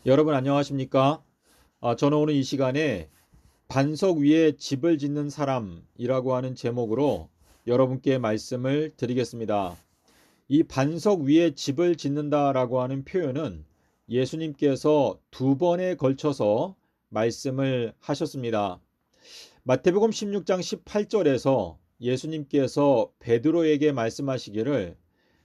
여러분 안녕하십니까? 저는 오늘 이 시간에 반석 위에 집을 짓는 사람이라고 하는 제목으로 여러분께 말씀을 드리겠습니다. 이 반석 위에 집을 짓는다라고 하는 표현은 예수님께서 두 번에 걸쳐서 말씀을 하셨습니다. 마태복음 16장 18절에서 예수님께서 베드로에게 말씀하시기를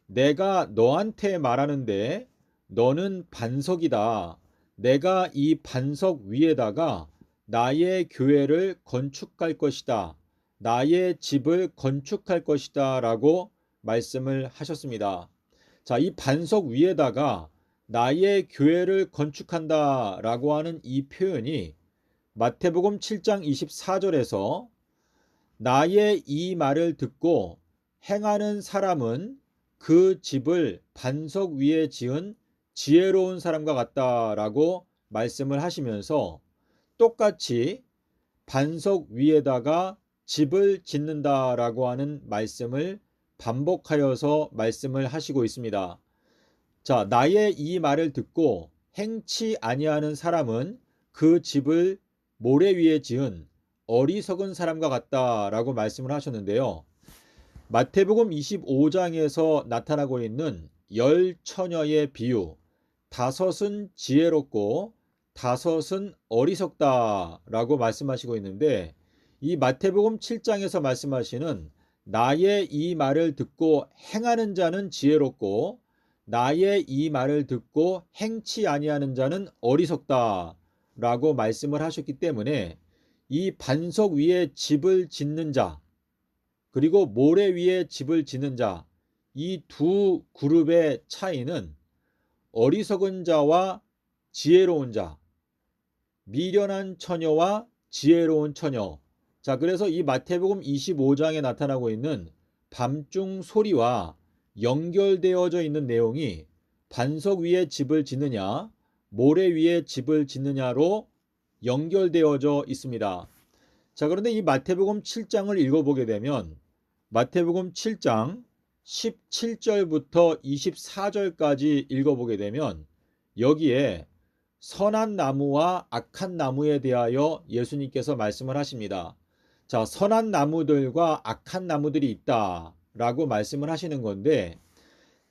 내가 너한테 말하는데 너는 반석이다. 내가 이 반석 위에다가 나의 교회를 건축할 것이다. 나의 집을 건축할 것이다. 라고 말씀을 하셨습니다. 자, 이 반석 위에다가 나의 교회를 건축한다. 라고 하는 이 표현이 마태복음 7장 24절에서 나의 이 말을 듣고 행하는 사람은 그 집을 반석 위에 지은 지혜로운 사람과 같다라고 말씀을 하시면서 똑같이 반석 위에다가 집을 짓는다라고 하는 말씀을 반복하여서 말씀을 하시고 있습니다. 자, 나의 이 말을 듣고 행치 아니하는 사람은 그 집을 모래 위에 지은 어리석은 사람과 같다라고 말씀을 하셨는데요. 마태복음 25장에서 나타나고 있는 열 처녀의 비유, 다섯은 지혜롭고 다섯은 어리석다라고 말씀하시고 있는데 이 마태복음 7장에서 말씀하시는 나의 이 말을 듣고 행하는 자는 지혜롭고 나의 이 말을 듣고 행치 아니하는 자는 어리석다라고 말씀을 하셨기 때문에 이 반석 위에 집을 짓는 자 그리고 모래 위에 집을 짓는 자, 이 두 그룹의 차이는 어리석은 자와 지혜로운 자, 미련한 처녀와 지혜로운 처녀. 자, 그래서 이 마태복음 25장에 나타나고 있는 밤중 소리와 연결되어져 있는 내용이 반석 위에 집을 짓느냐, 모래 위에 집을 짓느냐로 연결되어져 있습니다. 자, 그런데 이 마태복음 7장을 읽어보게 되면 마태복음 7장 17절부터 24절까지 읽어보게 되면 여기에 선한 나무와 악한 나무에 대하여 예수님께서 말씀을 하십니다. 자, 선한 나무들과 악한 나무들이 있다라고 말씀을 하시는 건데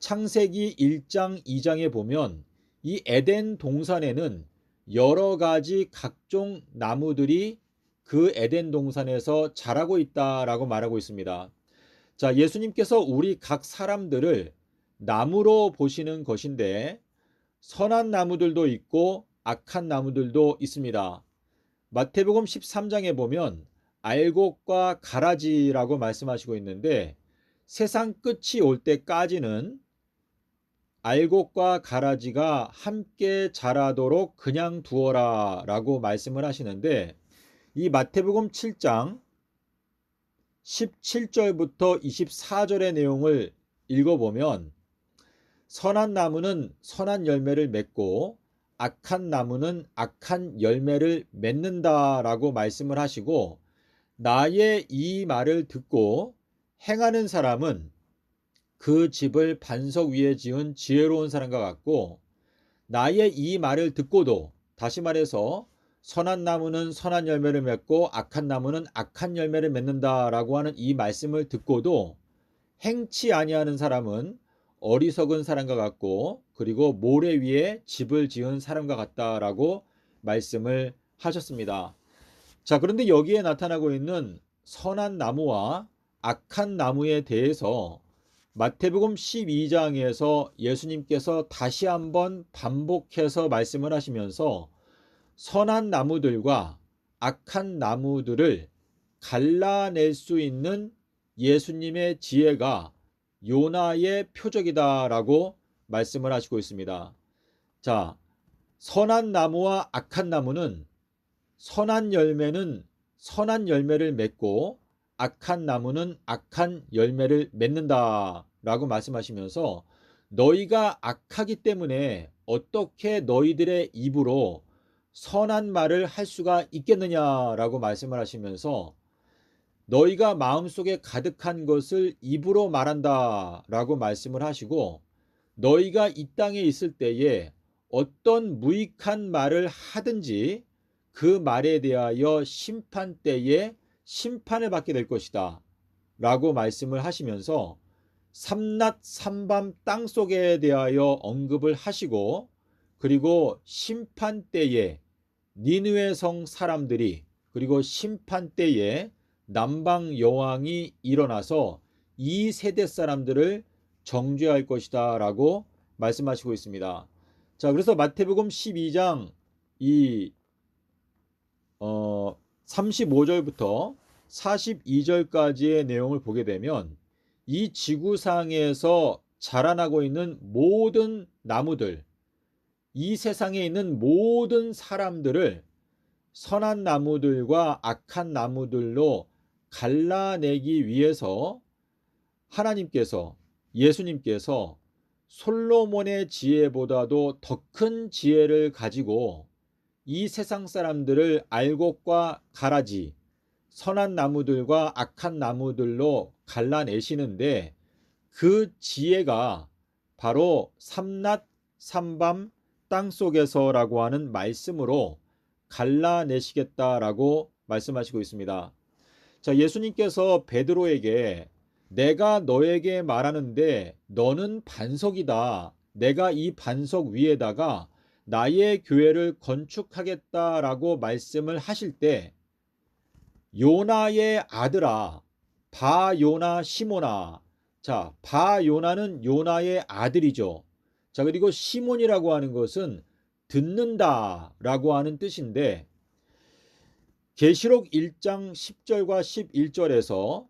창세기 1장, 2장에 보면 이 에덴 동산에는 여러 가지 각종 나무들이 그 에덴 동산에서 자라고 있다라고 말하고 있습니다. 자, 예수님께서 우리 각 사람들을 나무로 보시는 것인데 선한 나무들도 있고 악한 나무들도 있습니다. 마태복음 13장에 보면 알곡과 가라지라고 말씀하시고 있는데 세상 끝이 올 때까지는 알곡과 가라지가 함께 자라도록 그냥 두어라 라고 말씀을 하시는데 이 마태복음 7장 17절부터 24절의 내용을 읽어보면 선한 나무는 선한 열매를 맺고 악한 나무는 악한 열매를 맺는다라고 말씀을 하시고 나의 이 말을 듣고 행하는 사람은 그 집을 반석 위에 지은 지혜로운 사람과 같고 나의 이 말을 듣고도 다시 말해서 선한 나무는 선한 열매를 맺고 악한 나무는 악한 열매를 맺는다라고 하는 이 말씀을 듣고도 행치 아니하는 사람은 어리석은 사람과 같고 그리고 모래 위에 집을 지은 사람과 같다라고 말씀을 하셨습니다. 자, 그런데 여기에 나타나고 있는 선한 나무와 악한 나무에 대해서 마태복음 12장에서 예수님께서 다시 한번 반복해서 말씀을 하시면서 선한 나무들과 악한 나무들을 갈라낼 수 있는 예수님의 지혜가 요나의 표적이다라고 말씀을 하시고 있습니다. 자, 선한 나무와 악한 나무는 선한 열매는 선한 열매를 맺고 악한 나무는 악한 열매를 맺는다라고 말씀하시면서 너희가 악하기 때문에 어떻게 너희들의 입으로 선한 말을 할 수가 있겠느냐라고 말씀을 하시면서 너희가 마음속에 가득한 것을 입으로 말한다라고 말씀을 하시고 너희가 이 땅에 있을 때에 어떤 무익한 말을 하든지 그 말에 대하여 심판 때에 심판을 받게 될 것이다 라고 말씀을 하시면서 삼낮 삼밤 땅속에 대하여 언급을 하시고, 그리고 심판 때에 니느웨 성 사람들이, 그리고 심판 때에 남방 여왕이 일어나서 이 세대 사람들을 정죄할 것이다 라고 말씀하시고 있습니다. 자, 그래서 마태복음 12장 이 35절부터 42절까지의 내용을 보게 되면 이 지구상에서 자라나고 있는 모든 나무들, 이 세상에 있는 모든 사람들을 선한 나무들과 악한 나무들로 갈라내기 위해서 하나님께서, 예수님께서 솔로몬의 지혜보다도 더 큰 지혜를 가지고 이 세상 사람들을 알곡과 가라지, 선한 나무들과 악한 나무들로 갈라내시는데, 그 지혜가 바로 삼낮 삼밤 땅속에서라고 하는 말씀으로 갈라내시겠다라고 말씀하시고 있습니다. 자, 예수님께서 베드로에게 내가 너에게 말하는데 너는 반석이다. 내가 이 반석 위에다가 나의 교회를 건축하겠다라고 말씀을 하실 때, 요나의 아들아, 바요나 시몬아. 자, 바요나는 요나의 아들이죠. 자, 그리고 시몬이라고 하는 것은 듣는다라고 하는 뜻인데, 계시록 1장 10절과 11절에서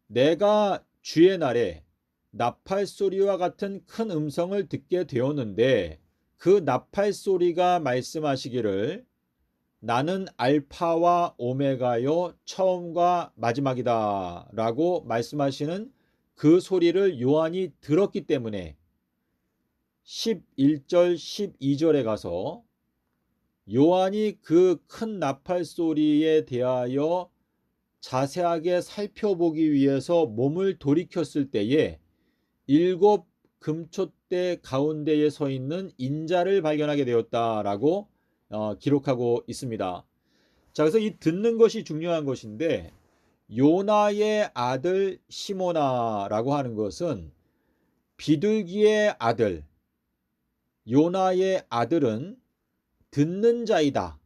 내가 주의 날에 나팔 소리와 같은 큰 음성을 듣게 되었는데, 그 나팔 소리가 말씀하시기를 나는 알파와 오메가요 처음과 마지막이다 라고 말씀하시는 그 소리를 요한이 들었기 때문에 11절 12절에 가서 요한이 그 큰 나팔 소리에 대하여 자세하게 살펴보기 위해서 몸을 돌이켰을 때에 7 금촛대 가운데에 서 있는 인자를 발견하게 되었다라고 기록하고 있습니다. 자, 그래서 이 듣는 것이 중요한 것인데, 요나의 아들 시모나라고 하는 것은 비둘기의 아들, 요나의 아들은 듣는 자이다,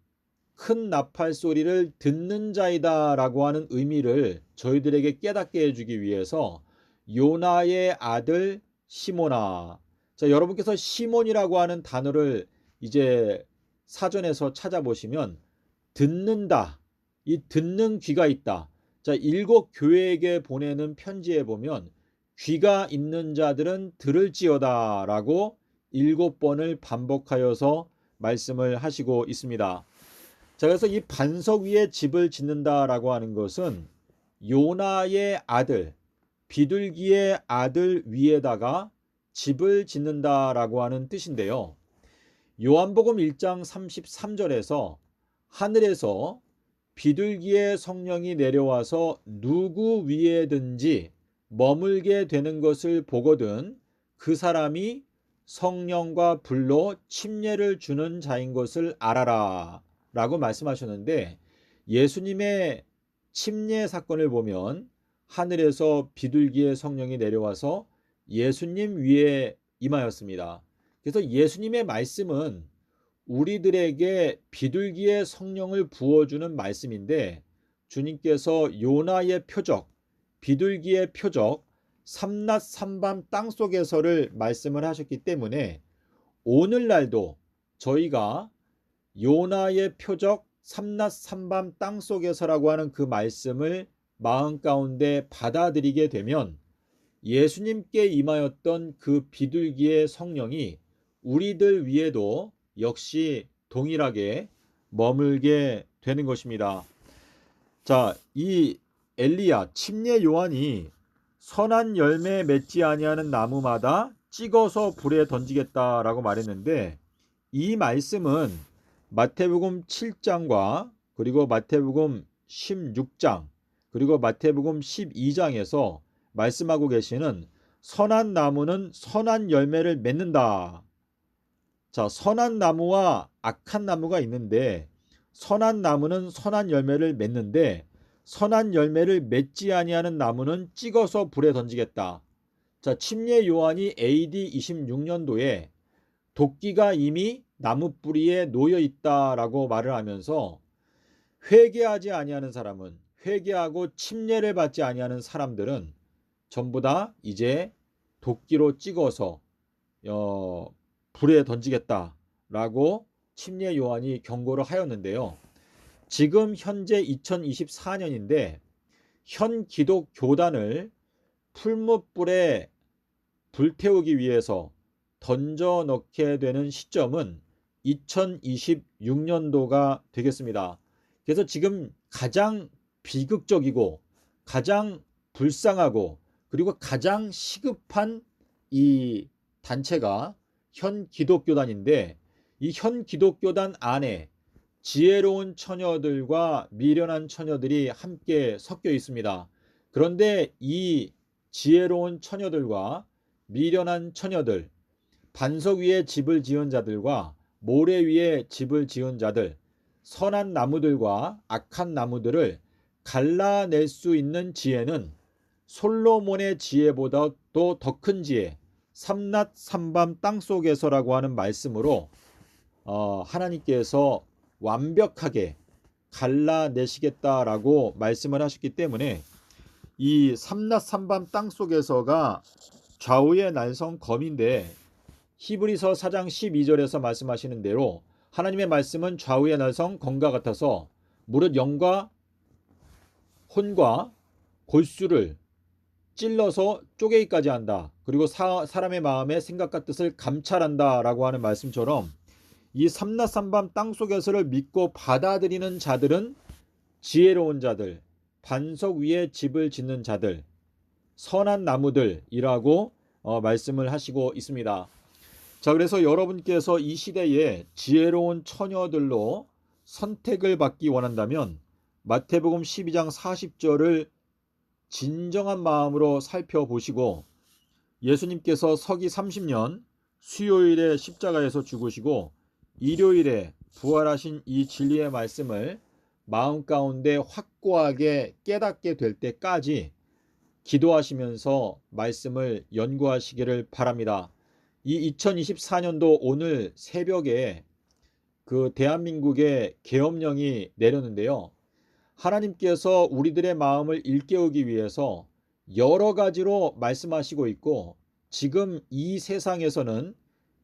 큰 나팔 소리를 듣는 자이다 라고 하는 의미를 저희들에게 깨닫게 해주기 위해서 요나의 아들 시모나. 자, 여러분께서 시몬이라고 하는 단어를 이제 사전에서 찾아보시면 듣는다, 이 듣는 귀가 있다. 자, 7 교회에게 보내는 편지에 보면 귀가 있는 자들은 들을지어다 라고 7번을 반복하여서 말씀을 하시고 있습니다. 자, 그래서 이 반석 위에 집을 짓는다라고 하는 것은 요나의 아들, 비둘기의 아들 위에다가 집을 짓는다라고 하는 뜻인데요. 요한복음 1장 33절에서 하늘에서 비둘기의 성령이 내려와서 누구 위에든지 머물게 되는 것을 보거든 그 사람이 성령과 불로 침례를 주는 자인 것을 알아라 라고 말씀하셨는데, 예수님의 침례 사건을 보면 하늘에서 비둘기의 성령이 내려와서 예수님 위에 임하였습니다. 그래서 예수님의 말씀은 우리들에게 비둘기의 성령을 부어주는 말씀인데, 주님께서 요나의 표적, 비둘기의 표적, 삼낮 삼밤 땅속에서를 말씀을 하셨기 때문에 오늘날도 저희가 요나의 표적 삼낮 삼밤 땅속에서라고 하는 그 말씀을 마음 가운데 받아들이게 되면 예수님께 임하였던 그 비둘기의 성령이 우리들 위에도 역시 동일하게 머물게 되는 것입니다. 자, 이 엘리야, 침례 요한이 선한 열매 맺지 아니하는 나무마다 찍어서 불에 던지겠다라고 말했는데, 이 말씀은 마태복음 7장과 그리고 마태복음 16장 그리고 마태복음 12장에서 말씀하고 계시는 선한 나무는 선한 열매를 맺는다. 자, 선한 나무와 악한 나무가 있는데 선한 나무는 선한 열매를 맺는데 선한 열매를 맺지 아니하는 나무는 찍어서 불에 던지겠다. 자, 침례 요한이 AD 26년도에 도끼가 이미 나무 뿌리에 놓여 있다라고 말을 하면서 회개하지 아니하는 사람은, 회개하고 침례를 받지 아니하는 사람들은 전부 다 이제 도끼로 찍어서 불에 던지겠다라고 침례 요한이 경고를 하였는데요. 지금 현재 2024년인데 현 기독 교단을 풀무불에 불태우기 위해서 던져 넣게 되는 시점은 2026년도가 되겠습니다. 그래서 지금 가장 비극적이고 가장 불쌍하고 그리고 가장 시급한 이 단체가 현 기독교단인데 이 현 기독교단 안에 지혜로운 처녀들과 미련한 처녀들이 함께 섞여 있습니다. 그런데 이 지혜로운 처녀들과 미련한 처녀들, 반석 위에 집을 지은 자들과 모래 위에 집을 지은 자들, 선한 나무들과 악한 나무들을 갈라낼 수 있는 지혜는 솔로몬의 지혜보다도 더 큰 지혜, 삼낮 삼밤 땅속에서라고 하는 말씀으로 하나님께서 완벽하게 갈라내시겠다라고 말씀을 하셨기 때문에 이 삼낮 삼밤 땅속에서가 좌우의 날성 검인데 히브리서 4장 12절에서 말씀하시는 대로 하나님의 말씀은 좌우의 날성 검과 같아서 무릇 영과 혼과 골수를 찔러서 쪼개기까지 한다. 그리고 사람의 마음의 생각과 뜻을 감찰한다 라고 하는 말씀처럼 이 삼낮 삼밤 땅속에서를 믿고 받아들이는 자들은 지혜로운 자들, 반석 위에 집을 짓는 자들, 선한 나무들이라고 말씀을 하시고 있습니다. 자, 그래서 여러분께서 이 시대에 지혜로운 처녀들로 선택을 받기 원한다면 마태복음 12장 40절을 진정한 마음으로 살펴보시고 예수님께서 서기 30년 수요일에 십자가에서 죽으시고 일요일에 부활하신 이 진리의 말씀을 마음 가운데 확고하게 깨닫게 될 때까지 기도하시면서 말씀을 연구하시기를 바랍니다. 이 2024년도 오늘 새벽에 그 대한민국에 계엄령이 내렸는데요. 하나님께서 우리들의 마음을 일깨우기 위해서 여러 가지로 말씀하시고 있고 지금 이 세상에서는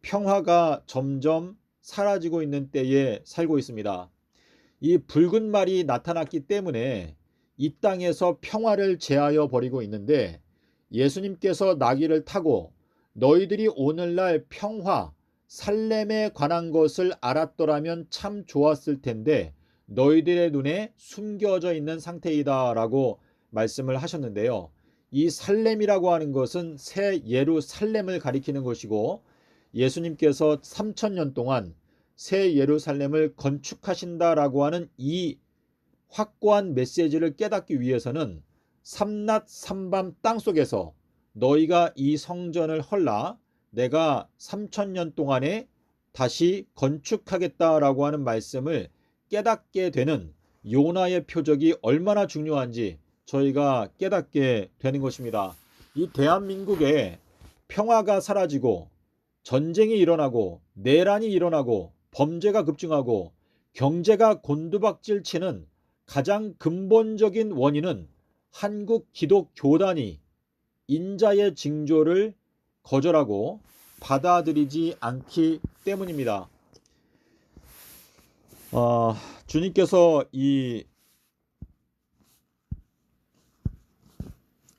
평화가 점점 사라지고 있는 때에 살고 있습니다. 이 붉은 말이 나타났기 때문에 이 땅에서 평화를 제하여 버리고 있는데 예수님께서 나귀를 타고 너희들이 오늘날 평화, 살렘에 관한 것을 알았더라면 참 좋았을 텐데 너희들의 눈에 숨겨져 있는 상태이다 라고 말씀을 하셨는데요. 이 살렘이라고 하는 것은 새 예루살렘을 가리키는 것이고 예수님께서 3000년 동안 새 예루살렘을 건축하신다라고 하는 이 확고한 메시지를 깨닫기 위해서는 삼낮 삼밤 땅속에서 너희가 이 성전을 헐라 내가 3000년 동안에 다시 건축하겠다라고 하는 말씀을 깨닫게 되는 요나의 표적이 얼마나 중요한지 저희가 깨닫게 되는 것입니다. 이 대한민국에 평화가 사라지고 전쟁이 일어나고 내란이 일어나고 범죄가 급증하고 경제가 곤두박질 치는 가장 근본적인 원인은 한국 기독교단이 인자의 징조를 거절하고 받아들이지 않기 때문입니다. 주님께서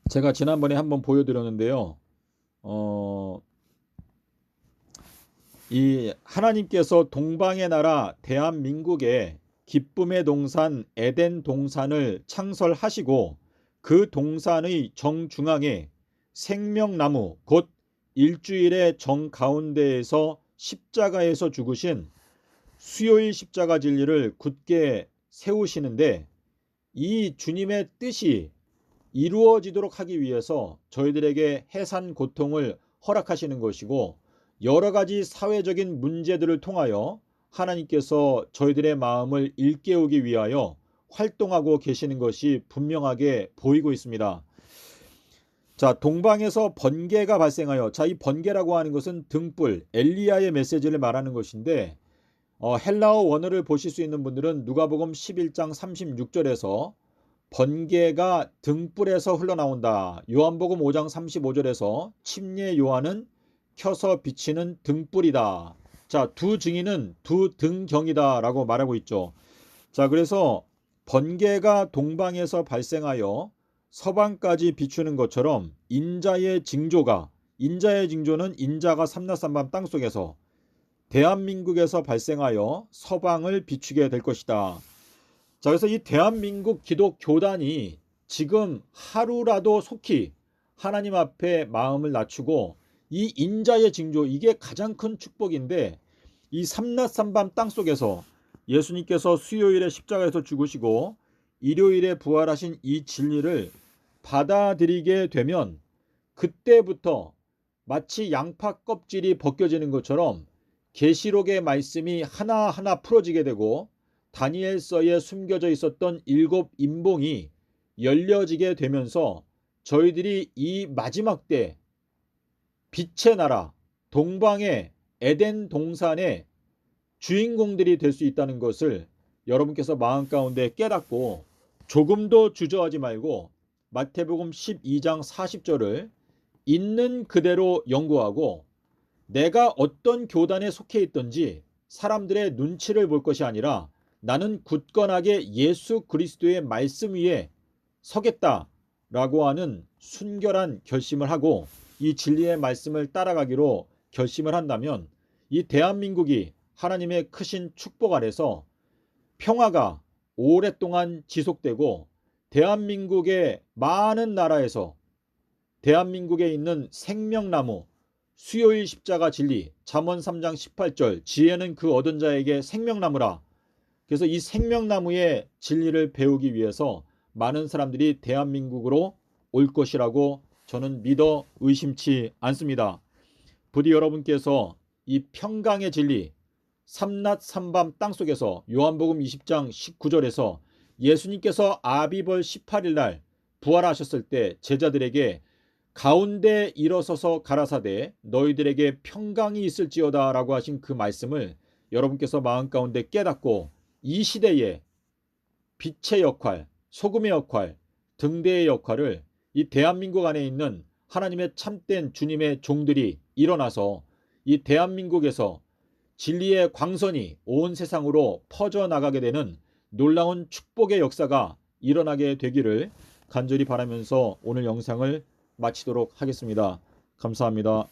제가 지난번에 한번 보여드렸는데요. 이 하나님께서 동방의 나라 대한민국에 기쁨의 동산 에덴 동산을 창설하시고 그 동산의 정중앙에 생명나무 곧 일주일의 정가운데에서 십자가에서 죽으신 수요일 십자가 진리를 굳게 세우시는데 이 주님의 뜻이 이루어지도록 하기 위해서 저희들에게 해산 고통을 허락하시는 것이고 여러 가지 사회적인 문제들을 통하여 하나님께서 저희들의 마음을 일깨우기 위하여 활동하고 계시는 것이 분명하게 보이고 있습니다. 자, 동방에서 번개가 발생하여, 자, 이 번개라고 하는 것은 등불, 엘리야의 메시지를 말하는 것인데 헬라어 원어를 보실 수 있는 분들은 누가복음 11장 36절에서 번개가 등불에서 흘러나온다. 요한복음 5장 35절에서 침례 요한은 켜서 비치는 등불이다. 자, 두 증인은 두 등경이다 라고 말하고 있죠. 자, 그래서 번개가 동방에서 발생하여 서방까지 비추는 것처럼 인자의 징조는 인자가 삼라산밤 땅속에서 대한민국에서 발생하여 서방을 비추게 될 것이다. 자, 그래서 이 대한민국 기독교단이 지금 하루라도 속히 하나님 앞에 마음을 낮추고 이 인자의 징조, 이게 가장 큰 축복인데, 이 삼라산밤 땅속에서 예수님께서 수요일에 십자가에서 죽으시고 일요일에 부활하신 이 진리를 받아들이게 되면 그때부터 마치 양파 껍질이 벗겨지는 것처럼 계시록의 말씀이 하나하나 풀어지게 되고 다니엘서에 숨겨져 있었던 7 인봉이 열려지게 되면서 저희들이 이 마지막 때 빛의 나라 동방의 에덴 동산의 주인공들이 될 수 있다는 것을 여러분께서 마음 가운데 깨닫고 조금도 주저하지 말고 마태복음 12장 40절을 있는 그대로 연구하고 내가 어떤 교단에 속해 있든지 사람들의 눈치를 볼 것이 아니라 나는 굳건하게 예수 그리스도의 말씀 위에 서겠다라고 하는 순결한 결심을 하고 이 진리의 말씀을 따라가기로 결심을 한다면 이 대한민국이 하나님의 크신 축복 아래서 평화가 오랫동안 지속되고 대한민국의 많은 나라에서 대한민국에 있는 생명나무, 수요일 십자가 진리, 잠언 3장 18절, 지혜는 그 얻은 자에게 생명나무라. 그래서 이 생명나무의 진리를 배우기 위해서 많은 사람들이 대한민국으로 올 것이라고 저는 믿어 의심치 않습니다. 부디 여러분께서 이 평강의 진리, 삼낮 삼밤 땅속에서 요한복음 20장 19절에서 예수님께서 아비벌 18일 날 부활하셨을 때 제자들에게 가운데 일어서서 가라사대 너희들에게 평강이 있을지어다 라고 하신 그 말씀을 여러분께서 마음 가운데 깨닫고 이 시대에 빛의 역할, 소금의 역할, 등대의 역할을 이 대한민국 안에 있는 하나님의 참된 주님의 종들이 일어나서 이 대한민국에서 진리의 광선이 온 세상으로 퍼져나가게 되는 놀라운 축복의 역사가 일어나게 되기를 간절히 바라면서 오늘 영상을 마치도록 하겠습니다. 감사합니다.